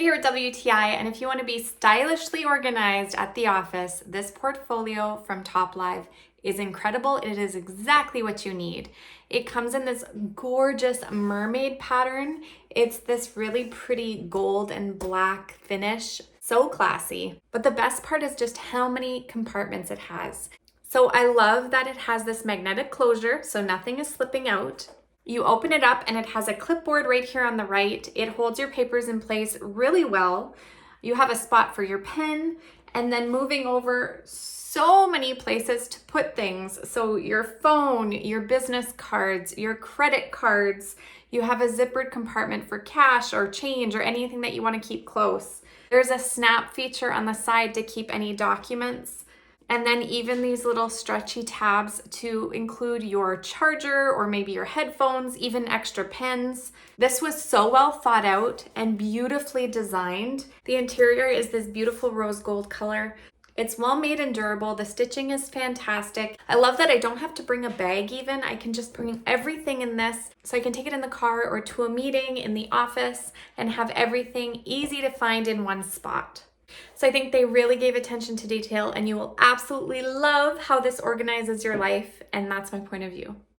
here at WTI, and if you want to be stylishly organized at the office, this portfolio from Toplive is incredible. It is exactly what you need. It comes in this gorgeous mermaid pattern. It's this really pretty gold and black finish. So classy. But the best part is just how many compartments it has. So I love that it has this magnetic closure, so nothing is slipping out. You open it up and it has a clipboard right here on the right. It holds your papers in place really well. You have a spot for your pen, and then moving over, so many places to put things. So your phone, your business cards, your credit cards. You have a zippered compartment for cash or change or anything that you want to keep close. There's a snap feature on the side to keep any documents. And then even these little stretchy tabs to include your charger or maybe your headphones, even extra pens. This was so well thought out and beautifully designed. The interior is this beautiful rose gold color. It's well made and durable. The stitching is fantastic. I love that I don't have to bring a bag even. I can just bring everything in this. So I can take it in the car or to a meeting in the office and have everything easy to find in one spot. So I think they really gave attention to detail, and you will absolutely love how this organizes your life, and that's my point of view.